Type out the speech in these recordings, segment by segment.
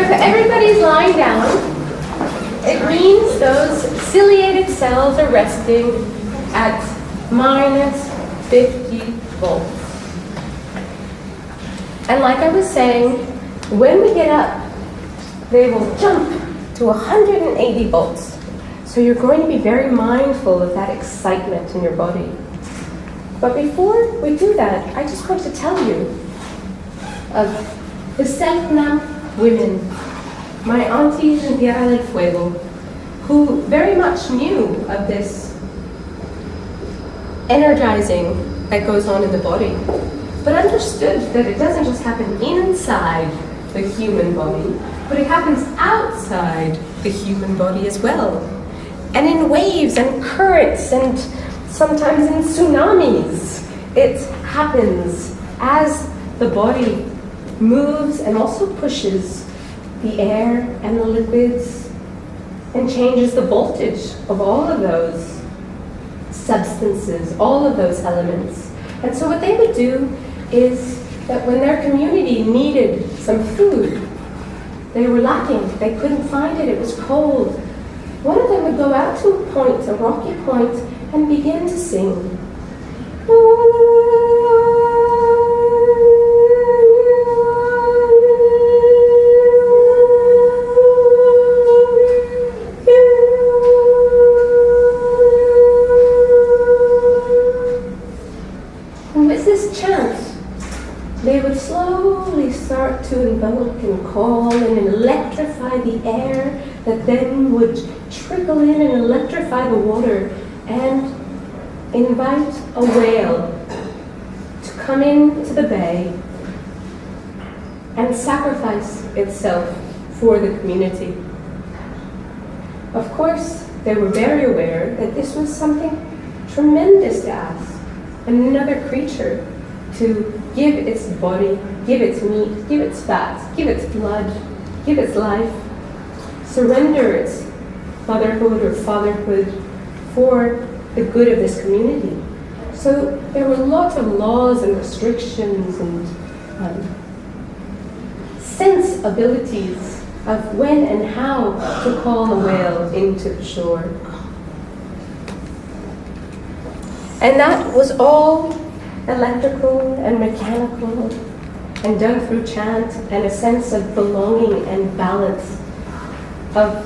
if everybody's lying down, it means those ciliated cells are resting at minus 50 volts. And like I was saying, when we get up, they will jump to 180 volts. So you're going to be very mindful of that excitement in your body. But before we do that, I just want to tell you of the Selknam women, my aunties in Tierra del Fuego, who very much knew of this energizing that goes on in the body, but understood that it doesn't just happen inside the human body, but it happens outside the human body as well. And in waves and currents and sometimes in tsunamis, it happens as the body moves and also pushes the air and the liquids and changes the voltage of all of those substances, all of those elements. And so what they would do is that when their community needed some food, they were lacking, they couldn't find it, it was cold. One of them would go out to a point, a rocky point, and begin to sing. And with this chant, they would slowly start to envelop and call and electrify the air that then would trickle in and electrify the water and invite a whale to come into the bay and sacrifice itself for the community. Of course, they were very aware that this was something tremendous to ask another creature to give its body, give its meat, give its fat, give its blood, give its life, surrender its motherhood or fatherhood for the good of this community. So there were lots of laws and restrictions and sense abilities of when and how to call a whale into the shore. And that was all electrical and mechanical and done through chant and a sense of belonging and balance of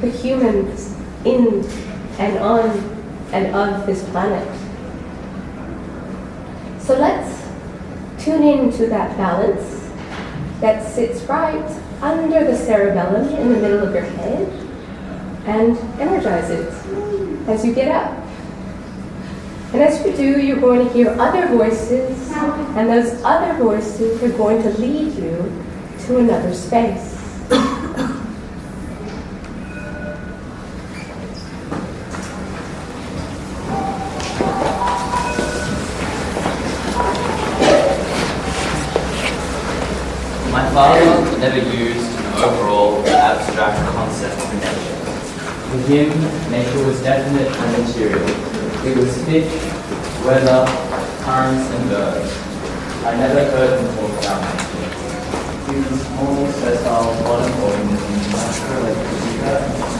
the humans in and on and of this planet. So let's tune into that balance that sits right under the cerebellum in the middle of your head and energize it as you get up. And as you do, you're going to hear other voices, and those other voices are going to lead you to another space. My father never used an overall abstract concept of nature. For him, nature was definite and material. It was fish, weather, currents, and birds. I never heard him talk about nature. He was a small, facile, modern organism, like Kajika and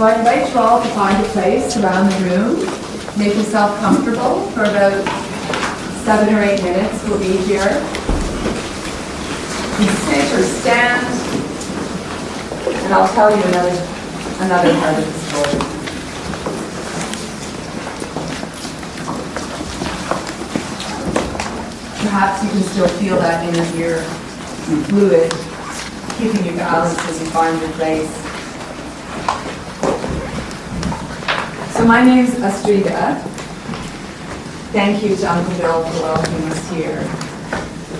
So I invite you all to find a place around the room. Make yourself comfortable for about 7 or 8 minutes. We'll be here. You sit or stand, and I'll tell you another part of the story. Perhaps you can still feel that inner ear fluid, keeping you balanced as you find your place. So my name's Astrida. Thank you to Uncle Bill for welcoming us here.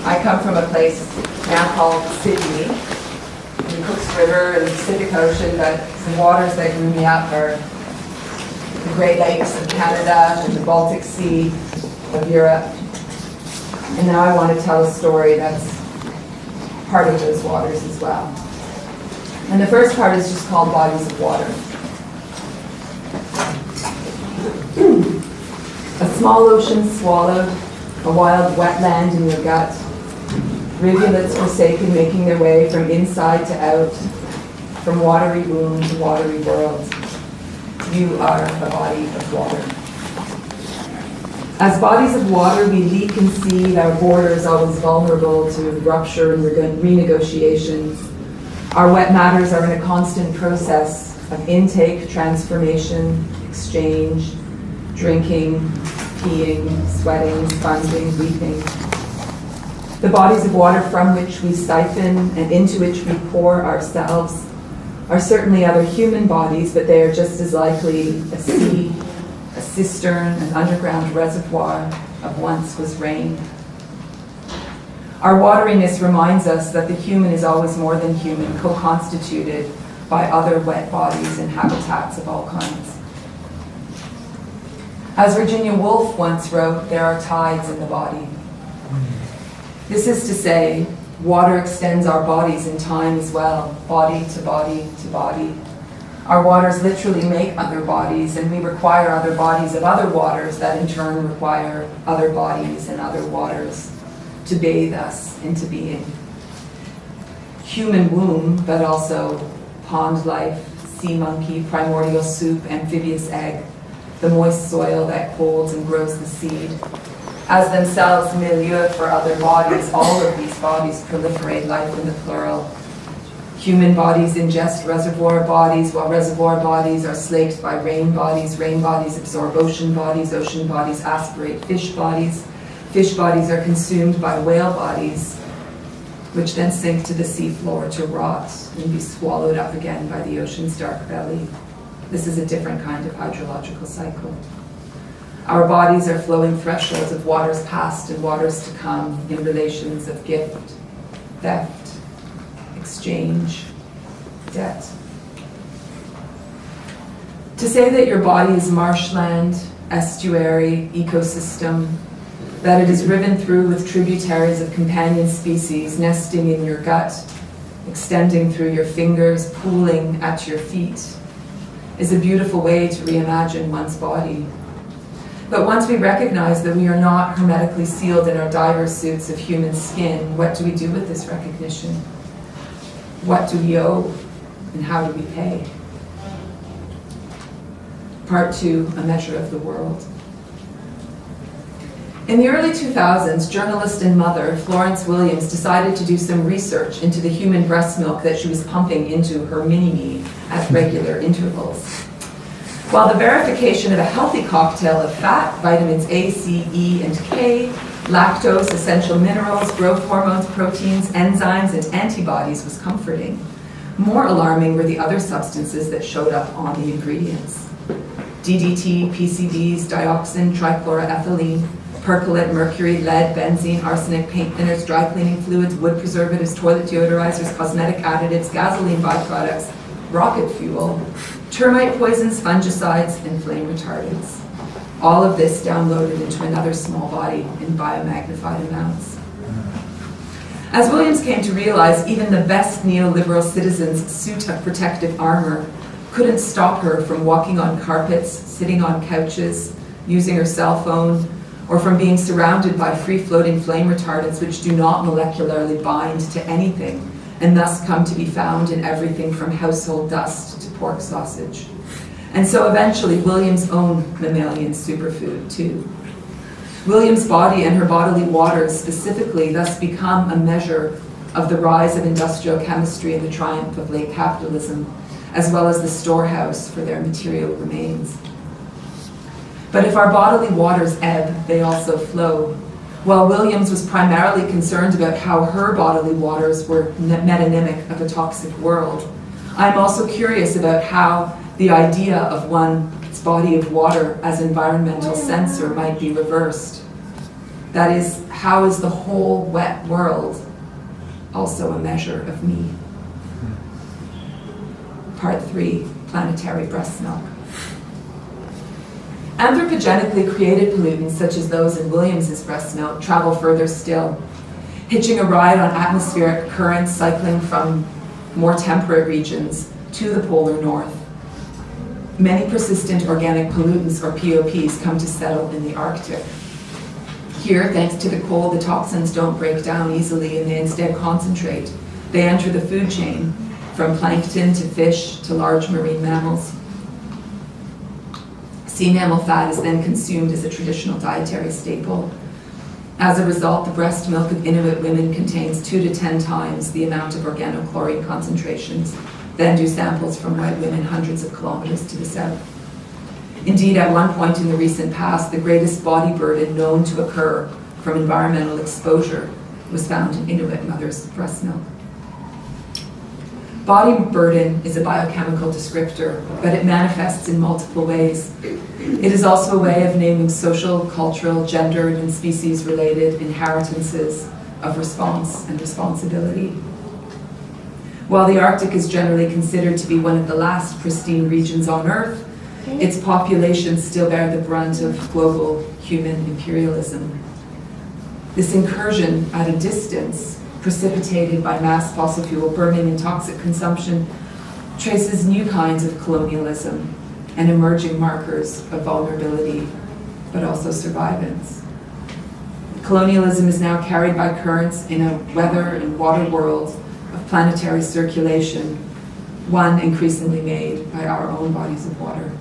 I come from a place now called Sydney, in the Cooks River and the Pacific Ocean, but the waters that grew me up are the Great Lakes of Canada and the Baltic Sea of Europe. And now I want to tell a story that's part of those waters as well. And the first part is just called Bodies of Water. A small ocean swallowed, a wild wetland in your gut, rivulets forsaken, making their way from inside to out, from watery womb to watery world. You are a body of water. As bodies of water, we leak and seed, our borders always vulnerable to rupture and renegotiations. Our wet matters are in a constant process of intake, transformation, exchange, drinking, peeing, sweating, sponging, weeping. The bodies of water from which we siphon and into which we pour ourselves are certainly other human bodies, but they are just as likely a sea, a cistern, an underground reservoir of once was rain. Our wateriness reminds us that the human is always more than human, co-constituted by other wet bodies and habitats of all kinds. As Virginia Woolf once wrote, there are tides in the body. This is to say, water extends our bodies in time as well, body to body to body. Our waters literally make other bodies, and we require other bodies of other waters that in turn require other bodies and other waters to bathe us into being. Human womb, but also pond life, sea monkey, primordial soup, amphibious egg, the moist soil that holds and grows the seed. As themselves milieu for other bodies, all of these bodies proliferate life in the plural. Human bodies ingest reservoir bodies, while reservoir bodies are slaked by rain bodies absorb ocean bodies aspirate fish bodies are consumed by whale bodies, which then sink to the seafloor to rot and be swallowed up again by the ocean's dark belly. This is a different kind of hydrological cycle. Our bodies are flowing thresholds of waters past and waters to come in relations of gift, theft, exchange, debt. To say that your body is marshland, estuary, ecosystem, that it is riven through with tributaries of companion species nesting in your gut, extending through your fingers, pooling at your feet, is a beautiful way to reimagine one's body. But once we recognize that we are not hermetically sealed in our diver suits of human skin, what do we do with this recognition? What do we owe, and how do we pay? Part 2, A Measure of the World. In the early 2000s, journalist and mother Florence Williams decided to do some research into the human breast milk that she was pumping into her mini-me at regular intervals. While the verification of a healthy cocktail of fat, vitamins A, C, E, and K, lactose, essential minerals, growth hormones, proteins, enzymes, and antibodies was comforting, more alarming were the other substances that showed up on the ingredients. DDT, PCBs, dioxin, trichloroethylene, percolate, mercury, lead, benzene, arsenic, paint thinners, dry cleaning fluids, wood preservatives, toilet deodorizers, cosmetic additives, gasoline byproducts, rocket fuel, termite poisons, fungicides, and flame retardants. All of this downloaded into another small body in biomagnified amounts. As Williams came to realize, even the best neoliberal citizen's suit of protective armor couldn't stop her from walking on carpets, sitting on couches, using her cell phone, or from being surrounded by free-floating flame retardants which do not molecularly bind to anything, and thus come to be found in everything from household dust to pork sausage. And so eventually William's own mammalian superfood too. William's body and her bodily waters specifically thus become a measure of the rise of industrial chemistry and the triumph of late capitalism, as well as the storehouse for their material remains. But if our bodily waters ebb, they also flow. While Williams was primarily concerned about how her bodily waters were metonymic of a toxic world, I'm also curious about how the idea of one's body of water as environmental censor might be reversed. That is, how is the whole wet world also a measure of me? Part 3, planetary breast milk. Anthropogenically created pollutants, such as those in Williams's breast milk, travel further still, hitching a ride on atmospheric currents cycling from more temperate regions to the polar north. Many persistent organic pollutants, or POPs, come to settle in the Arctic. Here, thanks to the cold, the toxins don't break down easily and they instead concentrate. They enter the food chain, from plankton to fish to large marine mammals. Sea mammal fat is then consumed as a traditional dietary staple. As a result, the breast milk of Inuit women contains 2 to 10 times the amount of organochlorine concentrations than do samples from white women hundreds of kilometers to the south. Indeed, at one point in the recent past, the greatest body burden known to occur from environmental exposure was found in Inuit mothers' breast milk. Body burden is a biochemical descriptor, but it manifests in multiple ways. It is also a way of naming social, cultural, gendered, and species-related inheritances of response and responsibility. While the Arctic is generally considered to be one of the last pristine regions on Earth, its populations still bear the brunt of global human imperialism. This incursion at a distance, precipitated by mass fossil fuel burning and toxic consumption, traces new kinds of colonialism and emerging markers of vulnerability, but also survivance. Colonialism is now carried by currents in a weather and water world of planetary circulation, one increasingly made by our own bodies of water.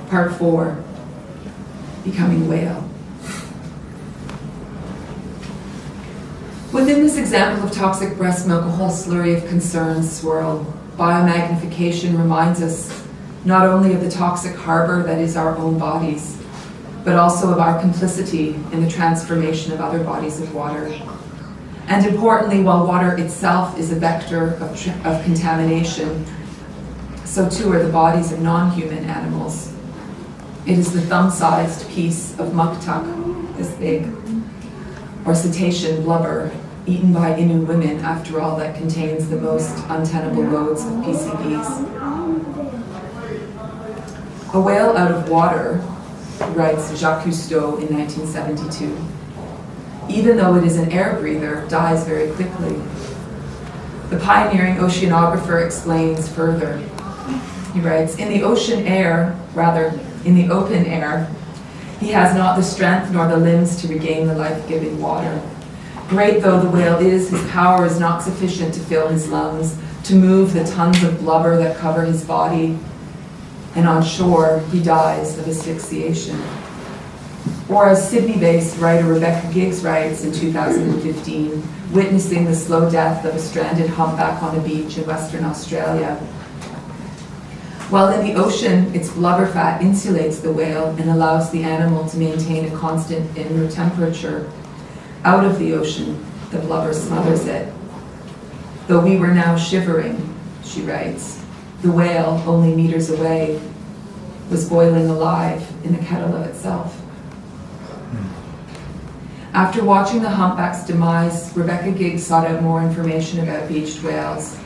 Part 4, becoming whale. Within this example of toxic breast milk, a whole slurry of concerns swirl. Biomagnification reminds us not only of the toxic harbor that is our own bodies, but also of our complicity in the transformation of other bodies of water. And importantly, while water itself is a vector of contamination, so too are the bodies of non-human animals. It is the thumb-sized piece of muktuk, this big, or cetacean blubber, eaten by Innu women, after all, that contains the most untenable loads of PCBs. A whale out of water, writes Jacques Cousteau in 1972, even though it is an air breather, dies very quickly. The pioneering oceanographer explains further. He writes, in the open air, he has not the strength nor the limbs to regain the life-giving water. Great though the whale is, his power is not sufficient to fill his lungs, to move the tons of blubber that cover his body, and on shore, he dies of asphyxiation. Or as Sydney-based writer Rebecca Giggs writes in 2015, witnessing the slow death of a stranded humpback on a beach in Western Australia. While in the ocean, its blubber fat insulates the whale and allows the animal to maintain a constant inner temperature. Out of the ocean, the blubber smothers it. Though we were now shivering, she writes, the whale, only meters away, was boiling alive in the kettle of itself. After watching the humpback's demise, Rebecca Giggs sought out more information about beached whales.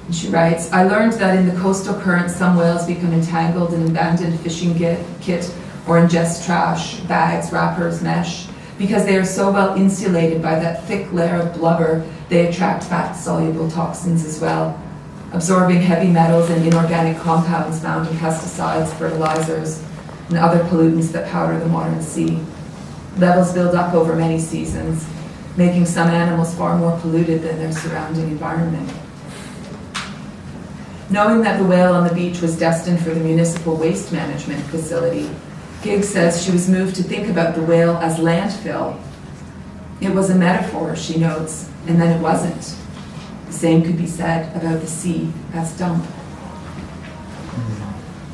And she writes, I learned that in the coastal current, some whales become entangled in abandoned fishing kit or ingest trash, bags, wrappers, mesh. Because they are so well insulated by that thick layer of blubber, they attract fat-soluble toxins as well, absorbing heavy metals and inorganic compounds found in pesticides, fertilizers, and other pollutants that powder the modern sea. Levels build up over many seasons, making some animals far more polluted than their surrounding environment. Knowing that the whale on the beach was destined for the municipal waste management facility, Giggs says she was moved to think about the whale as landfill. It was a metaphor, she notes, and then it wasn't. The same could be said about the sea as dump.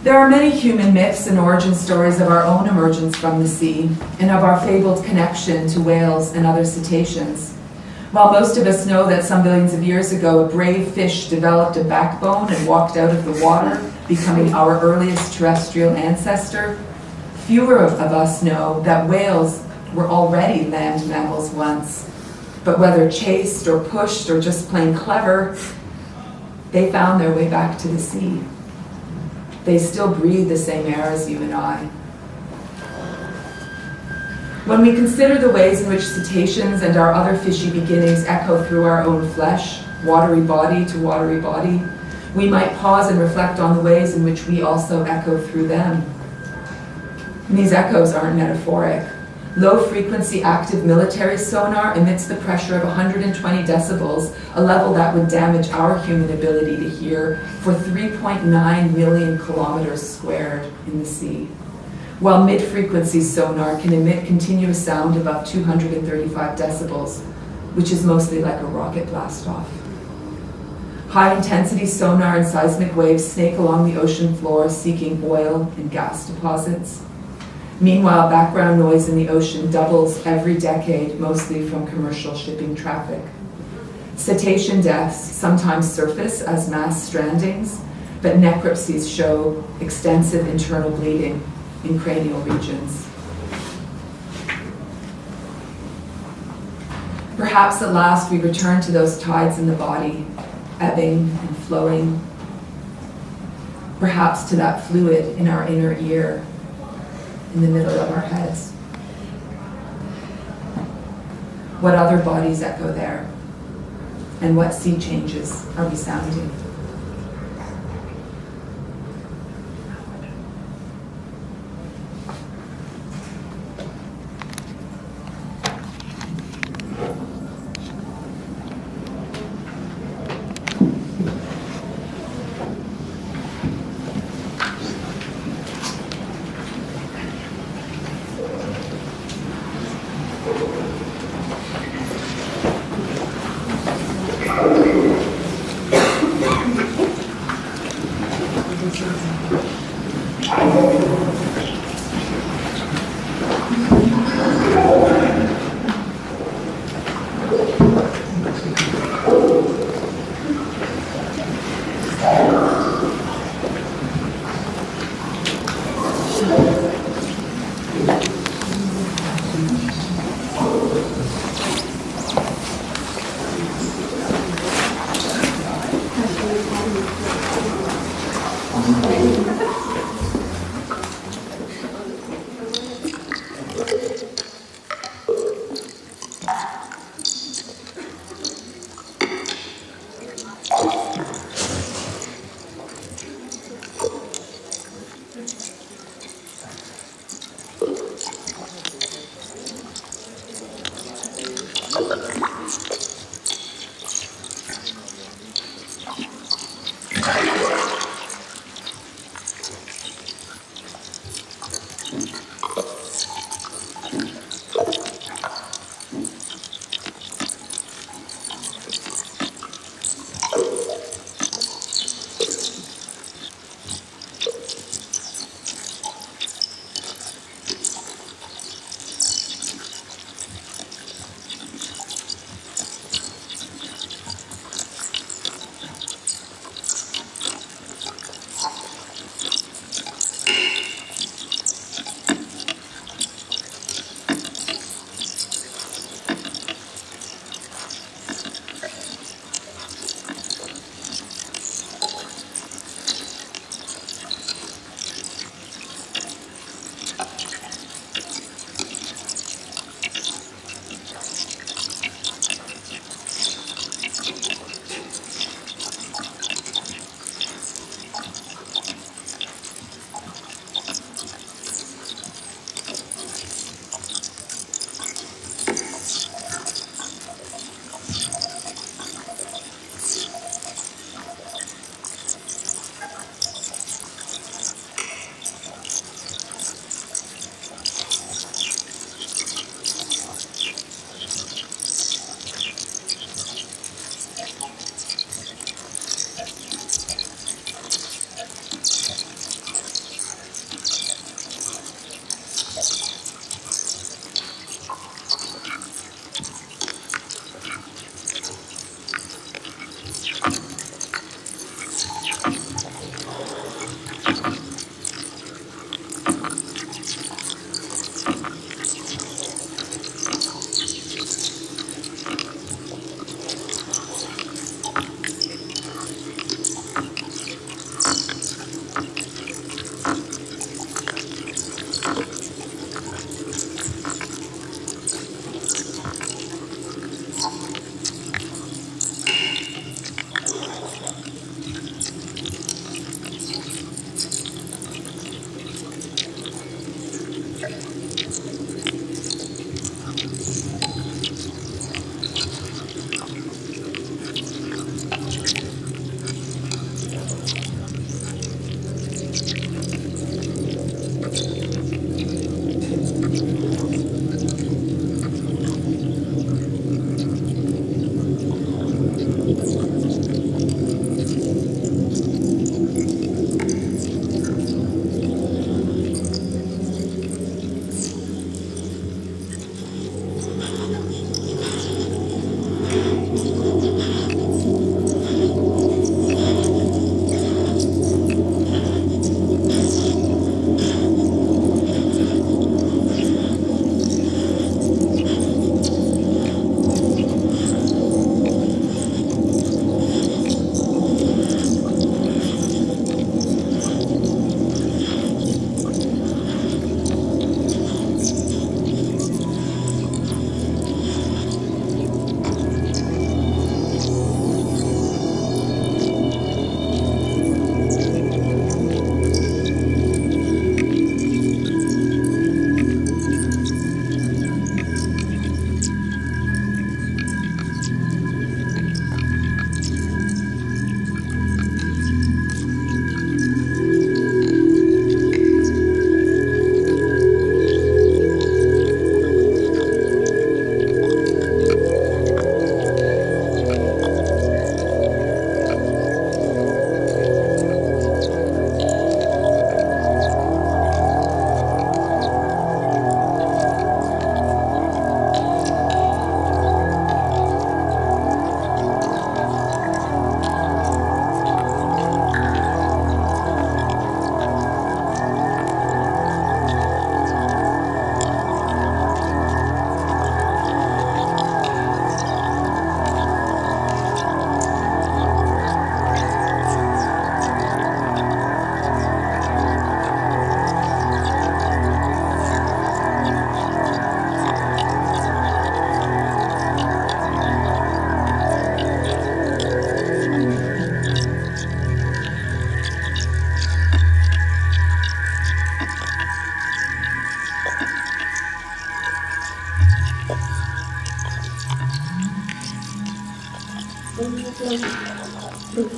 There are many human myths and origin stories of our own emergence from the sea and of our fabled connection to whales and other cetaceans. While most of us know that some billions of years ago a brave fish developed a backbone and walked out of the water, becoming our earliest terrestrial ancestor, fewer of us know that whales were already land mammals once. But whether chased or pushed or just plain clever, they found their way back to the sea. They still breathe the same air as you and I. When we consider the ways in which cetaceans and our other fishy beginnings echo through our own flesh, watery body to watery body, we might pause and reflect on the ways in which we also echo through them. And these echoes aren't metaphoric. Low-frequency active military sonar emits the pressure of 120 decibels, a level that would damage our human ability to hear, for 3.9 million kilometers squared in the sea. While mid-frequency sonar can emit continuous sound above 235 decibels, which is mostly like a rocket blast-off. High-intensity sonar and seismic waves snake along the ocean floor seeking oil and gas deposits. Meanwhile, background noise in the ocean doubles every decade, mostly from commercial shipping traffic. Cetacean deaths sometimes surface as mass strandings, but necropsies show extensive internal bleeding in cranial regions. Perhaps at last we return to those tides in the body, ebbing and flowing. Perhaps to that fluid in our inner ear, in the middle of our heads. What other bodies echo there? And what sea changes are we sounding?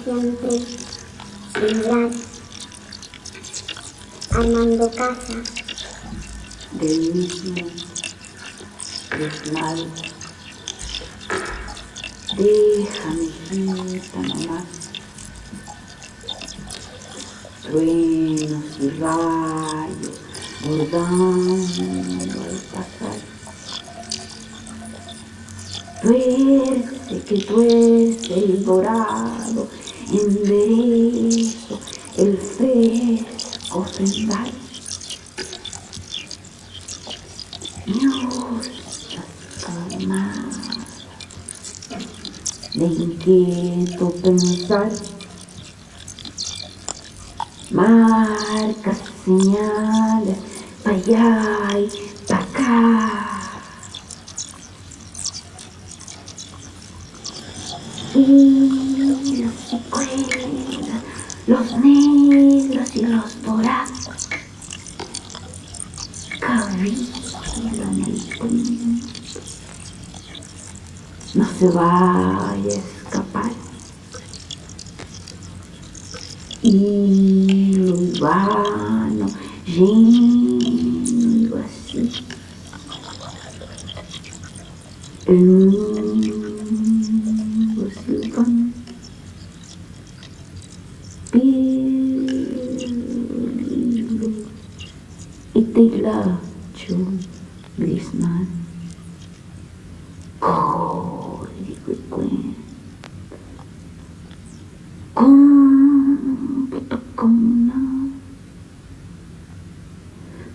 siempre vibrar, armando casa. Del mismo mal. Déjame, hijita, nomás. Truenos y rayos bordando al pasar. Tuerce que tuerce el dorado, enderezo el fresco sendal. Calmar, de inquieto pensar, marcas, señales, pa' allá y pa' acá. Hilos y cuerdas, los negros y los dorados, cavilan el puente. No se vaya a escapar. Hilo vano, lleno así. El mundo silbando. Hilo y telacho grisman. Código y cuenta. Cómputo como nada.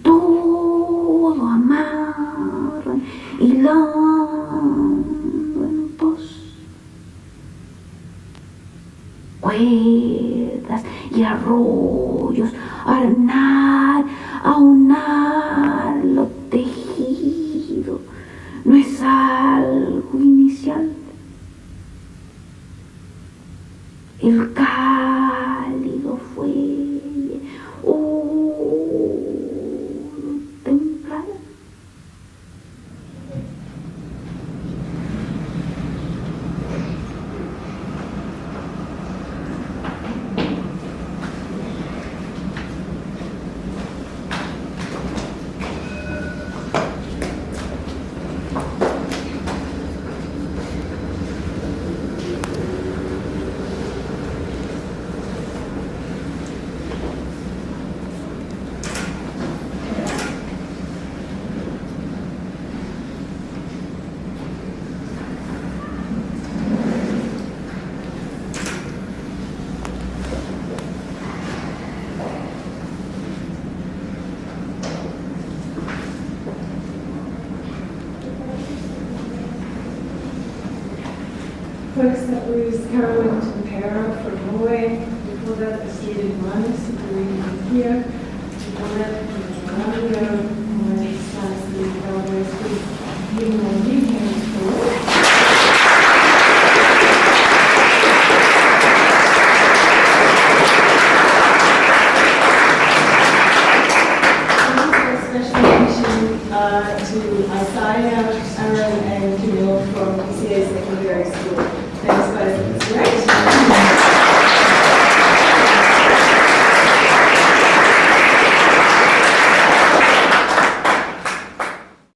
Todo amarran hilando en pos. Cuerdas y arroyos, aunar lo tejido. No es algo inicial. El cálido fuelle, templar. First up, we use Carolington Para for Norway. Before that, the Sweden Minus, here. Before that, Colombia, more slightly Galway, even more weekends for special mention to Isaiah, Aaron, and Camille from PCA Secondary School. Thanks, guys. It was great.